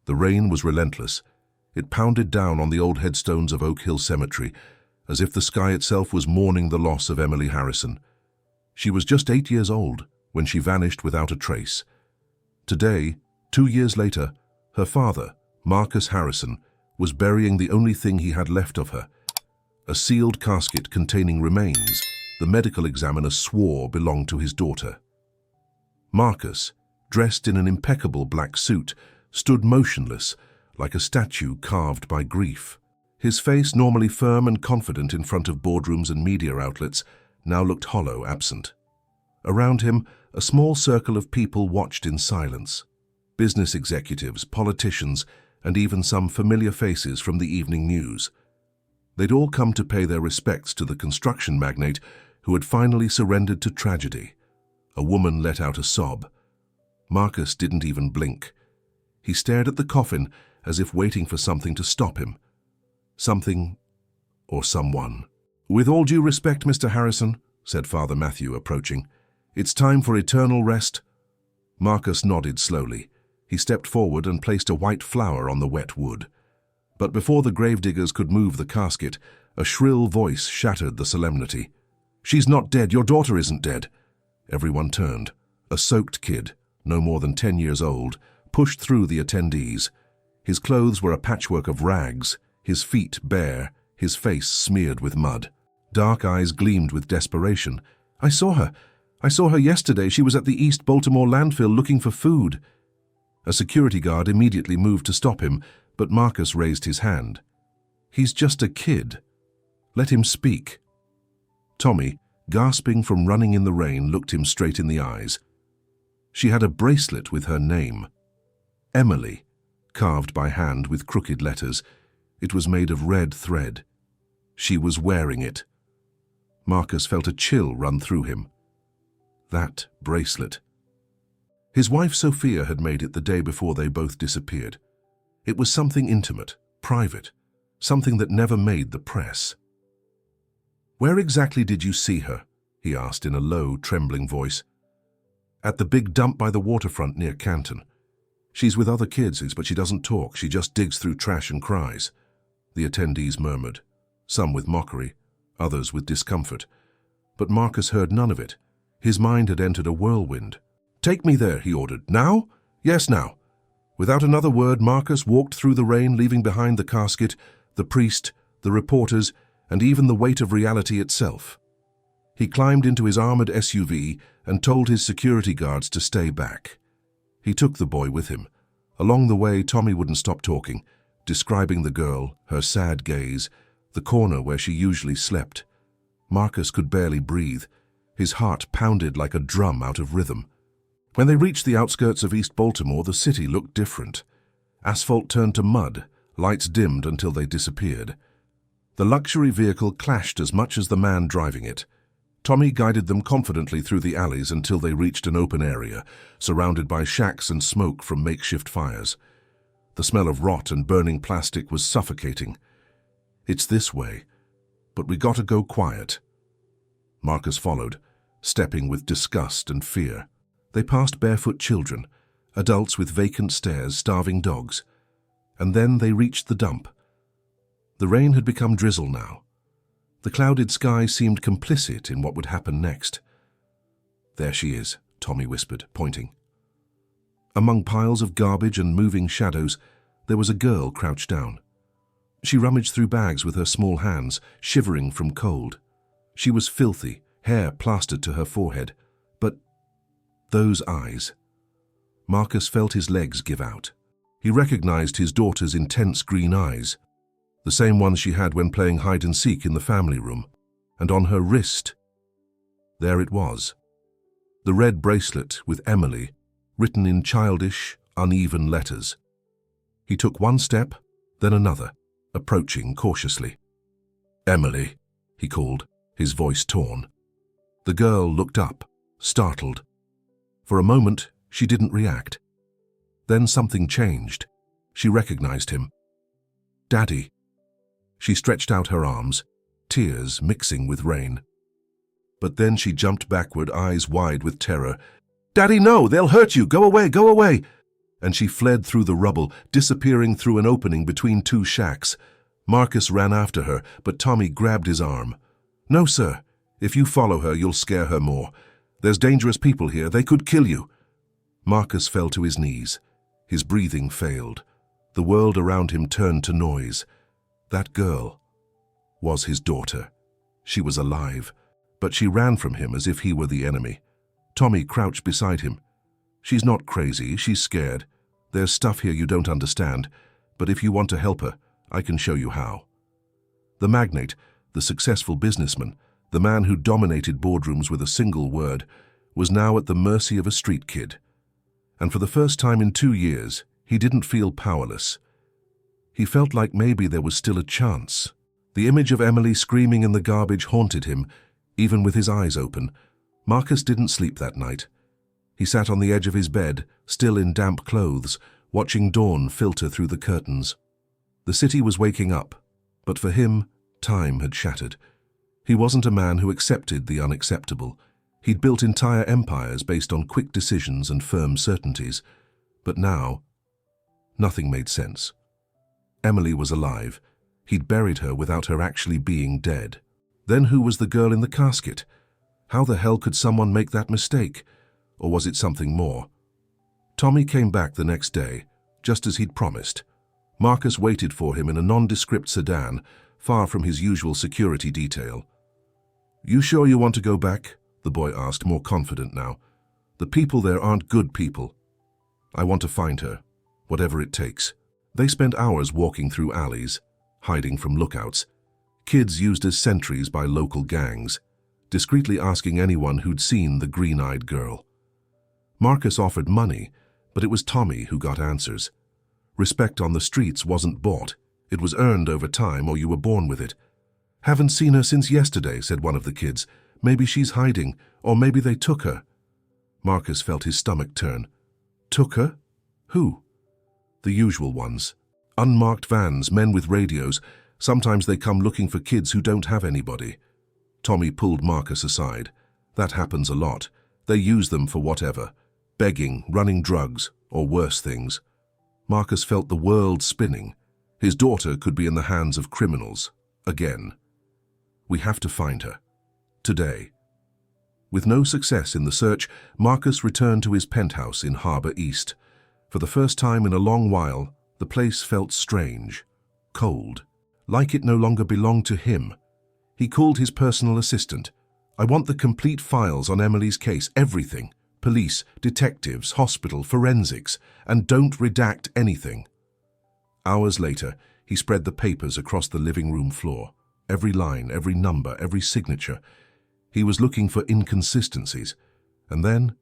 The rain was relentless. It pounded down on the old headstones of Oak Hill Cemetery, as if the sky itself was mourning the loss of Emily Harrison. She was just 8 years old when she vanished without a trace. Today, 2 years later, her father, Marcus Harrison, was burying the only thing he had left of her, a sealed casket containing remains the medical examiner swore belonged to his daughter. Marcus, dressed in an impeccable black suit, stood motionless, like a statue carved by grief. His face, normally firm and confident in front of boardrooms and media outlets, now looked hollow, absent. Around him, a small circle of people watched in silence. Business executives, politicians, and even some familiar faces from the evening news. They'd all come to pay their respects to the construction magnate who had finally surrendered to tragedy. A woman let out a sob. Marcus didn't even blink. He stared at the coffin as if waiting for something to stop him. Something or someone. "With all due respect, Mr. Harrison," said Father Matthew, approaching, "it's time for eternal rest." Marcus nodded slowly. He stepped forward and placed a white flower on the wet wood. But before the gravediggers could move the casket, a shrill voice shattered the solemnity. "She's not dead. Your daughter isn't dead." Everyone turned. A soaked kid, no more than 10 years old, pushed through the attendees. His clothes were a patchwork of rags, his feet bare, his face smeared with mud. Dark eyes gleamed with desperation. I saw her yesterday. She was at the East Baltimore landfill looking for food." A security guard immediately moved to stop him, but Marcus raised his hand. "He's just a kid. Let him speak." Tommy, gasping from running in the rain, looked him straight in the eyes. She had a bracelet with her name. Emily, carved by hand with crooked letters. It was made of red thread. She was wearing it. Marcus felt a chill run through him. That bracelet. His wife Sophia had made it the day before they both disappeared. It was something intimate, private, something that never made the press. "Where exactly did you see her?" he asked in a low, trembling voice. "At the big dump by the waterfront near Canton. She's with other kids, but she doesn't talk. She just digs through trash and cries." The attendees murmured, some with mockery, others with discomfort. But Marcus heard none of it. His mind had entered a whirlwind. "Take me there," he ordered. "Now? Yes, now." Without another word, Marcus walked through the rain, leaving behind the casket, the priest, the reporters, and even the weight of reality itself. He climbed into his armored SUV and told his security guards to stay back. He took the boy with him. Along the way, Tommy wouldn't stop talking, describing the girl, her sad gaze, the corner where she usually slept. Marcus could barely breathe. His heart pounded like a drum out of rhythm. When they reached the outskirts of East Baltimore, the city looked different. Asphalt turned to mud, lights dimmed until they disappeared. The luxury vehicle clashed as much as the man driving it. Tommy guided them confidently through the alleys until they reached an open area, surrounded by shacks and smoke from makeshift fires. The smell of rot and burning plastic was suffocating. "It's this way, but we gotta go quiet." Marcus followed, stepping with disgust and fear. They passed barefoot children, adults with vacant stares, starving dogs. And then they reached the dump. The rain had become drizzle now. The clouded sky seemed complicit in what would happen next. "There she is," Tommy whispered, pointing. Among piles of garbage and moving shadows, there was a girl crouched down. She rummaged through bags with her small hands, shivering from cold. She was filthy, hair plastered to her forehead. But those eyes. Marcus felt his legs give out. He recognized his daughter's intense green eyes, the same ones she had when playing hide-and-seek in the family room. And on her wrist, there it was. The red bracelet with Emily, written in childish, uneven letters. He took one step, then another, approaching cautiously. "Emily," he called, his voice torn. The girl looked up, startled. For a moment, she didn't react. Then something changed. She recognized him. "Daddy." She stretched out her arms, tears mixing with rain. But then she jumped backward, eyes wide with terror. "Daddy, no! They'll hurt you! Go away! Go away!" and she fled through the rubble, disappearing through an opening between two shacks. Marcus ran after her, but Tommy grabbed his arm. "No, sir. If you follow her, you'll scare her more. There's dangerous people here. They could kill you." Marcus fell to his knees. His breathing failed. The world around him turned to noise. That girl was his daughter. She was alive, but she ran from him as if he were the enemy. Tommy crouched beside him. "She's not crazy, she's scared. There's stuff here you don't understand, but if you want to help her, I can show you how." The magnate, the successful businessman, the man who dominated boardrooms with a single word, was now at the mercy of a street kid. And for the first time in 2 years, he didn't feel powerless. He felt like maybe there was still a chance. The image of Emily screaming in the garbage haunted him, even with his eyes open. Marcus didn't sleep that night. He sat on the edge of his bed, still in damp clothes, watching dawn filter through the curtains. The city was waking up, but for him, time had shattered. He wasn't a man who accepted the unacceptable. He'd built entire empires based on quick decisions and firm certainties. But now, nothing made sense. Emily was alive. He'd buried her without her actually being dead. Then who was the girl in the casket? How the hell could someone make that mistake? Or was it something more? Tommy came back the next day, just as he'd promised. Marcus waited for him in a nondescript sedan, far from his usual security detail. "You sure you want to go back?" the boy asked, more confident now. "The people there aren't good people. I want to find her, whatever it takes." They spent hours walking through alleys, hiding from lookouts, kids used as sentries by local gangs, discreetly asking anyone who'd seen the green-eyed girl. Marcus offered money, but it was Tommy who got answers. Respect on the streets wasn't bought. It was earned over time, or you were born with it. "Haven't seen her since yesterday," said one of the kids. "Maybe she's hiding, or maybe they took her." Marcus felt his stomach turn. Took her? Who? The usual ones. Unmarked vans, men with radios. Sometimes they come looking for kids who don't have anybody. Tommy pulled Marcus aside. "That happens a lot. They use them for whatever. Begging, running drugs, or worse things." Marcus felt the world spinning. His daughter could be in the hands of criminals. Again. "We have to find her. Today." With no success in the search, Marcus returned to his penthouse in Harbour East. For the first time in a long while, the place felt strange, cold, like it no longer belonged to him. He called his personal assistant. "I want the complete files on Emily's case, everything. Police, detectives, hospital, forensics, and don't redact anything." Hours later, he spread the papers across the living room floor. Every line, every number, every signature. He was looking for inconsistencies, and then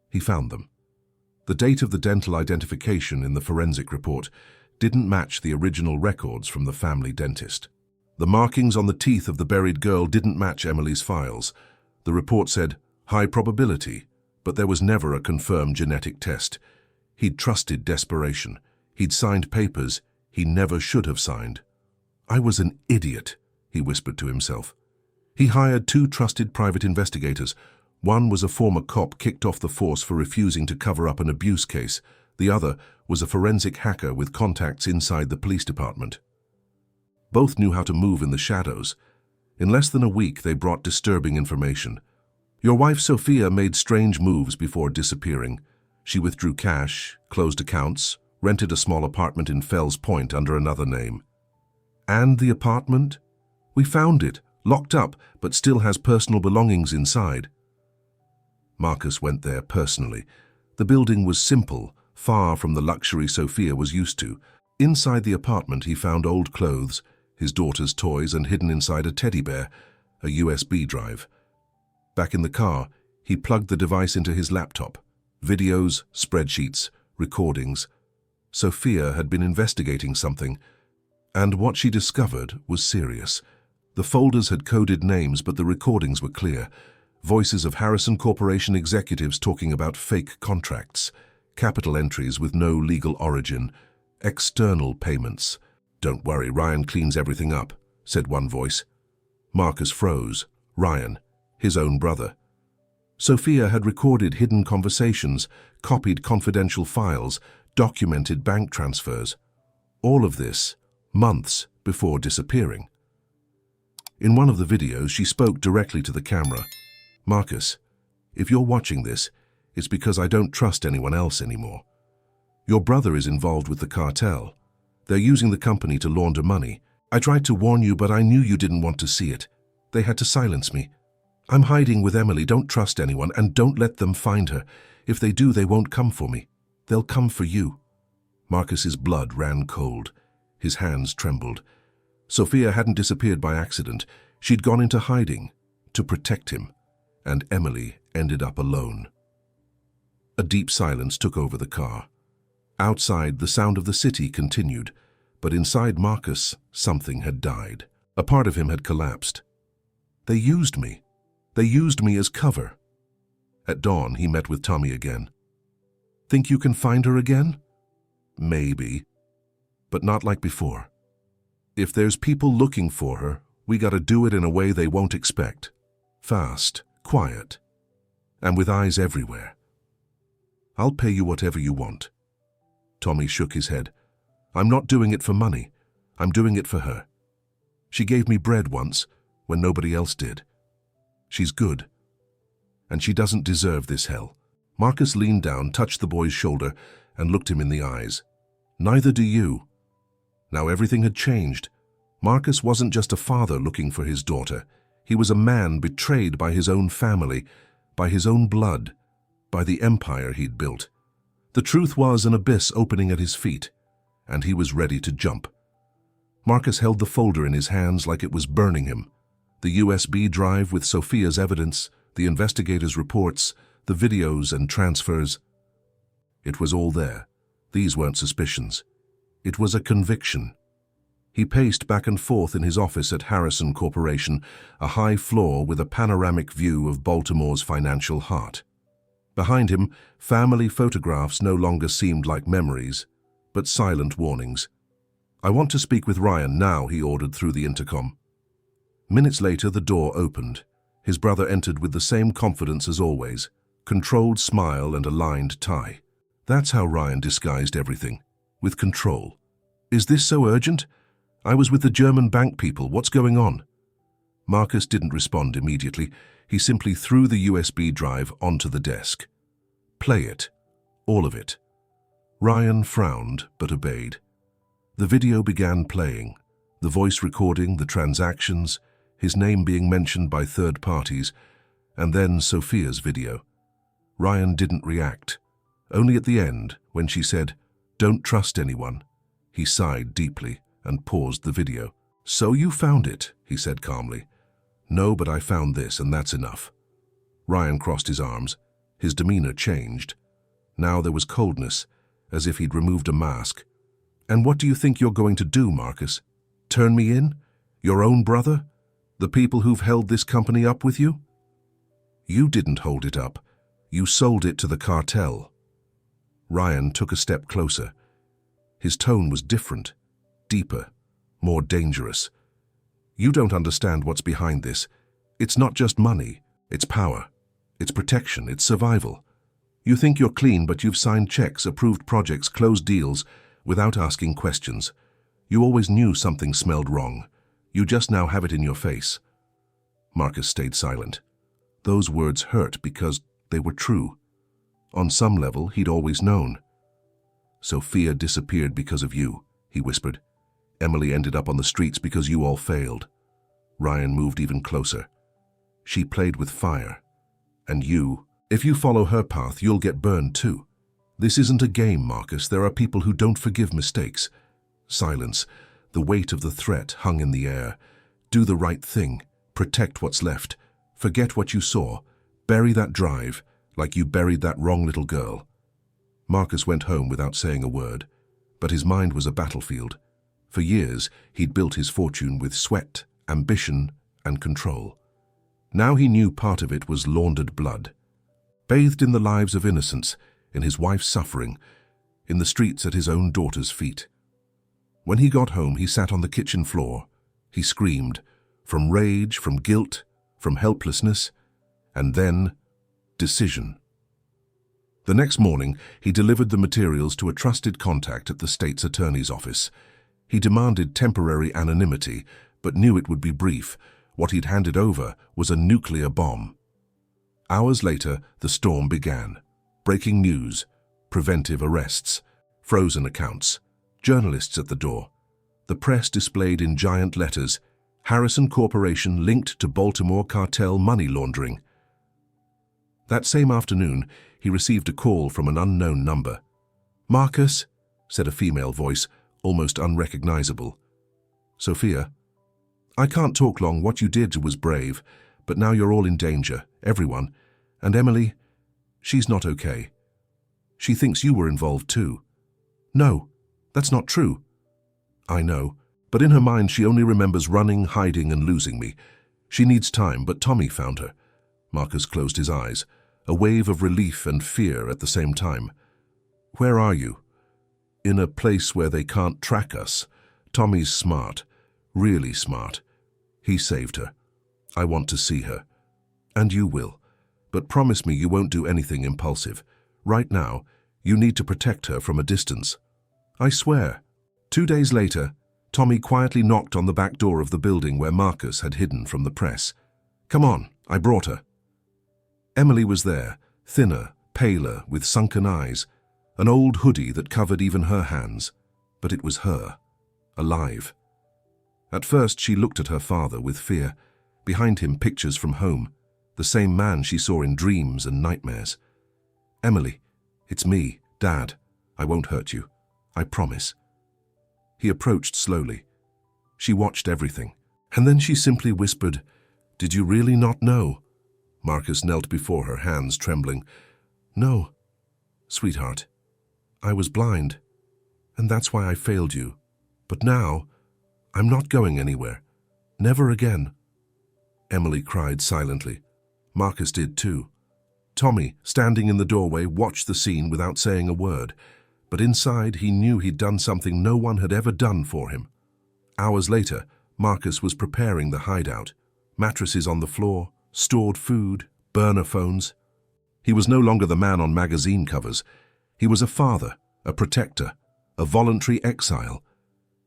he found them. The date of the dental identification in the forensic report didn't match the original records from the family dentist. The markings on the teeth of the buried girl didn't match Emily's files. The report said, high probability, but there was never a confirmed genetic test. He'd trusted desperation. He'd signed papers he never should have signed. "I was an idiot," he whispered to himself. He hired 2 trusted private investigators. One was a former cop kicked off the force for refusing to cover up an abuse case. The other was a forensic hacker with contacts inside the police department. Both knew how to move in the shadows. In less than a week, they brought disturbing information. Your wife Sophia made strange moves before disappearing. She withdrew cash, closed accounts, rented a small apartment in Fells Point under another name. And the apartment? We found it, locked up, but still has personal belongings inside. Marcus went there personally. The building was simple, far from the luxury Sophia was used to. Inside the apartment, he found old clothes, his daughter's toys, and hidden inside a teddy bear, a USB drive. Back in the car, he plugged the device into his laptop. Videos, spreadsheets, recordings. Sophia had been investigating something, and what she discovered was serious. The folders had coded names, but the recordings were clear. Voices of Harrison Corporation executives talking about fake contracts, capital entries with no legal origin, external payments. "Don't worry, Ryan cleans everything up," said one voice. Marcus froze. Ryan, his own brother. Sophia had recorded hidden conversations, copied confidential files, documented bank transfers. All of this months before disappearing. In one of the videos, she spoke directly to the camera. "Marcus, if you're watching this, it's because I don't trust anyone else anymore. Your brother is involved with the cartel. They're using the company to launder money. I tried to warn you, but I knew you didn't want to see it. They had to silence me. I'm hiding with Emily. Don't trust anyone, and don't let them find her. If they do, they won't come for me. They'll come for you." Marcus's blood ran cold. His hands trembled. Sophia hadn't disappeared by accident. She'd gone into hiding to protect him, and Emily ended up alone. A deep silence took over the car. Outside, the sound of the city continued, but inside Marcus, something had died. A part of him had collapsed. They used me. They used me as cover. At dawn, he met with Tommy again. "Think you can find her again?" "Maybe, but not like before. If there's people looking for her, we gotta do it in a way they won't expect. Fast, quiet, and with eyes everywhere. I'll pay you whatever you want." Tommy shook his head. "I'm not doing it for money. I'm doing it for her. She gave me bread once, when nobody else did. She's good, and she doesn't deserve this hell." Marcus leaned down, touched the boy's shoulder, and looked him in the eyes. "Neither do you." Now everything had changed. Marcus wasn't just a father looking for his daughter. He was a man betrayed by his own family, by his own blood, by the empire he'd built. The truth was an abyss opening at his feet, and he was ready to jump. Marcus held the folder in his hands like it was burning him. The USB drive with Sophia's evidence, the investigators' reports, the videos and transfers. It was all there. These weren't suspicions. It was a conviction. He paced back and forth in his office at Harrison Corporation, a high floor with a panoramic view of Baltimore's financial heart. Behind him, family photographs no longer seemed like memories, but silent warnings. "I want to speak with Ryan now," he ordered through the intercom. Minutes later, the door opened. His brother entered with the same confidence as always, controlled smile and a lined tie. That's how Ryan disguised everything, with control. "Is this so urgent? I was with the German bank people. What's going on?" Marcus didn't respond immediately. He simply threw the USB drive onto the desk. "Play it. All of it." Ryan frowned, but obeyed. The video began playing, the voice recording, the transactions, his name being mentioned by third parties, and then Sophia's video. Ryan didn't react. Only at the end, when she said, "Don't trust anyone," he sighed deeply and paused the video. "So you found it," he said calmly. "No, but I found this, and that's enough." Ryan crossed his arms. His demeanor changed. Now there was coldness, as if he'd removed a mask. "And what do you think you're going to do, Marcus? Turn me in? Your own brother? The people who've held this company up with you?" "You didn't hold it up. You sold it to the cartel." Ryan took a step closer. His tone was different, deeper, more dangerous. "You don't understand what's behind this. It's not just money. It's power. It's protection. It's survival. You think you're clean, but you've signed checks, approved projects, closed deals, without asking questions. You always knew something smelled wrong. You just now have it in your face." Marcus stayed silent. Those words hurt because they were true. On some level, he'd always known. "Sophia disappeared because of you," he whispered. "Emily ended up on the streets because you all failed." Ryan moved even closer. "She played with fire. And you, if you follow her path, you'll get burned too. This isn't a game, Marcus. There are people who don't forgive mistakes." Silence. The weight of the threat hung in the air. Do the right thing. Protect what's left. Forget what you saw. Bury that drive, like you buried that wrong little girl. Marcus went home without saying a word, but his mind was a battlefield. For years, he'd built his fortune with sweat, ambition, and control. Now he knew part of it was laundered blood, bathed in the lives of innocents, in his wife's suffering, in the streets at his own daughter's feet. When he got home, he sat on the kitchen floor. He screamed, from rage, from guilt, from helplessness, and then decision. The next morning, he delivered the materials to a trusted contact at the state's attorney's office. He demanded temporary anonymity, but knew it would be brief. What he'd handed over was a nuclear bomb. Hours later, the storm began. Breaking news, preventive arrests, frozen accounts, journalists at the door. The press displayed in giant letters, Harrison Corporation linked to Baltimore cartel money laundering. That same afternoon, he received a call from an unknown number. "Marcus," said a female voice, almost unrecognizable. "Sophia, I can't talk long. What you did was brave, but now you're all in danger, everyone. And Emily, she's not okay. She thinks you were involved too." "No, that's not true." "I know, but in her mind she only remembers running, hiding and losing me. She needs time, but Tommy found her." Marcus closed his eyes, a wave of relief and fear at the same time. "Where are you?" "In a place where they can't track us. Tommy's smart, really smart. He saved her. I want to see her. And you will. But promise me you won't do anything impulsive. Right now, you need to protect her from a distance." "I swear." 2 days later, Tommy quietly knocked on the back door of the building where Marcus had hidden from the press. "Come on, I brought her." Emily was there, thinner, paler, with sunken eyes, an old hoodie that covered even her hands. But it was her, alive. At first she looked at her father with fear. Behind him, pictures from home, the same man she saw in dreams and nightmares. "Emily, it's me, Dad. I won't hurt you. I promise." He approached slowly. She watched everything, and then she simply whispered, "Did you really not know?" Marcus knelt before her, hands trembling. "No, sweetheart. I was blind, and that's why I failed you. But now, I'm not going anywhere. Never again." Emily cried silently. Marcus did too. Tommy, standing in the doorway, watched the scene without saying a word. But inside, he knew he'd done something no one had ever done for him. Hours later, Marcus was preparing the hideout. Mattresses on the floor, stored food, burner phones. He was no longer the man on magazine covers. He was a father, a protector, a voluntary exile.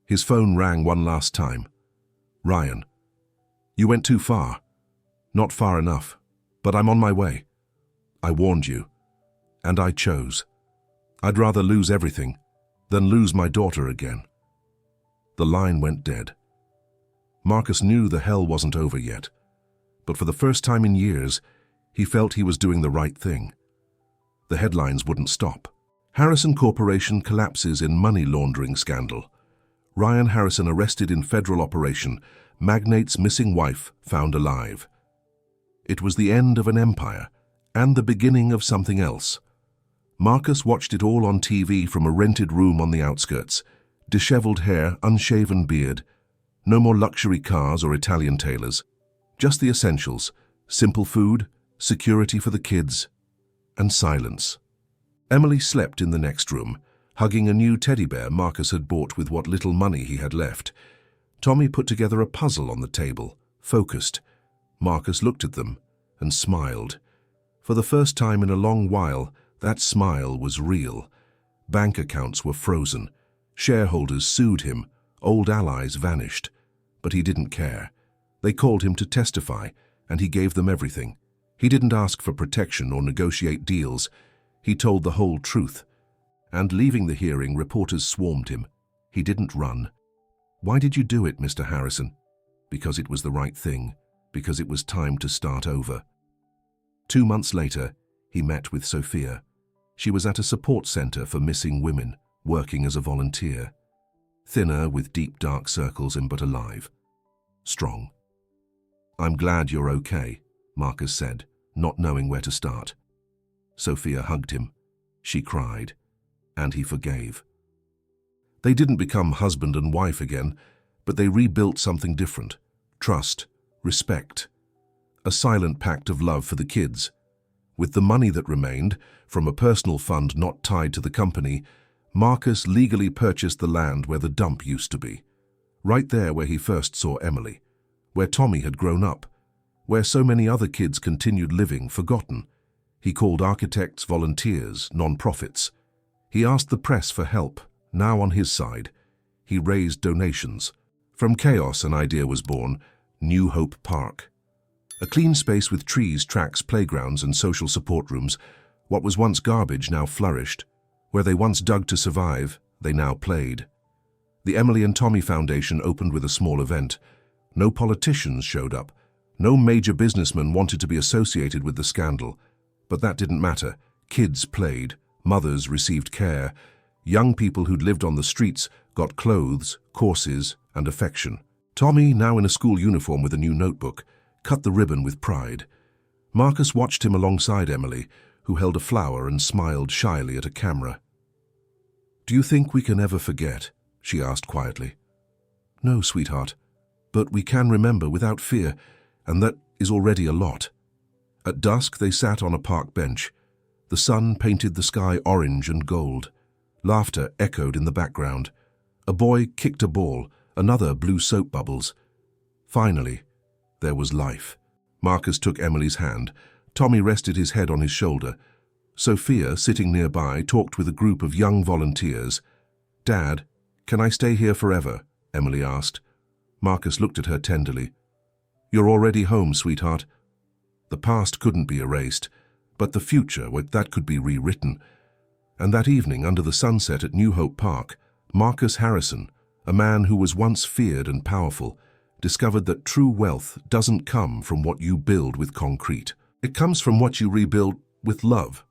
His phone rang one last time. "Ryan, you went too far. Not far enough, but I'm on my way. I warned you, and I chose. I'd rather lose everything than lose my daughter again." The line went dead. Marcus knew the hell wasn't over yet, but for the first time in years, he felt he was doing the right thing. The headlines wouldn't stop. Harrison Corporation collapses in money laundering scandal. Ryan Harrison arrested in federal operation. Magnate's missing wife found alive. It was the end of an empire and the beginning of something else. Marcus watched it all on TV from a rented room on the outskirts. Disheveled hair, unshaven beard. No more luxury cars or Italian tailors. Just the essentials: simple food, security for the kids, and silence. Emily slept in the next room, hugging a new teddy bear Marcus had bought with what little money he had left. Tommy put together a puzzle on the table, focused. Marcus looked at them and smiled. For the first time in a long while, that smile was real. Bank accounts were frozen. Shareholders sued him. Old allies vanished. But he didn't care. They called him to testify, and he gave them everything. He didn't ask for protection or negotiate deals. He told the whole truth. And leaving the hearing, reporters swarmed him. He didn't run. "Why did you do it, Mr. Harrison?" "Because it was the right thing. Because it was time to start over." 2 months later, he met with Sophia. She was at a support center for missing women, working as a volunteer. Thinner, with deep dark circles but alive. Strong. "I'm glad you're okay," Marcus said, not knowing where to start. Sophia hugged him. She cried, and he forgave. They didn't become husband and wife again, but they rebuilt something different. Trust, respect. A silent pact of love for the kids. With the money that remained, from a personal fund not tied to the company, Marcus legally purchased the land where the dump used to be. Right there where he first saw Emily. Where Tommy had grown up. Where so many other kids continued living, forgotten. He called architects volunteers, non-profits. He asked the press for help. Now on his side, he raised donations. From chaos, an idea was born: New Hope Park. A clean space with trees, tracks, playgrounds, and social support rooms. What was once garbage now flourished. Where they once dug to survive, they now played. The Emily and Tommy Foundation opened with a small event. No politicians showed up. No major businessman wanted to be associated with the scandal. But that didn't matter. Kids played. Mothers received care. Young people who'd lived on the streets got clothes, courses, and affection. Tommy, now in a school uniform with a new notebook, cut the ribbon with pride. Marcus watched him alongside Emily, who held a flower and smiled shyly at a camera. "Do you think we can ever forget?" she asked quietly. "No, sweetheart, but we can remember without fear, and that is already a lot." At dusk, they sat on a park bench. The sun painted the sky orange and gold. Laughter echoed in the background. A boy kicked a ball, another blew soap bubbles. Finally, there was life. Marcus took Emily's hand. Tommy rested his head on his shoulder. Sophia, sitting nearby, talked with a group of young volunteers. "Dad, can I stay here forever?" Emily asked. Marcus looked at her tenderly. "You're already home, sweetheart." The past couldn't be erased, but the future, well, that could be rewritten. And that evening, under the sunset at New Hope Park, Marcus Harrison, a man who was once feared and powerful, discovered that true wealth doesn't come from what you build with concrete. It comes from what you rebuild with love.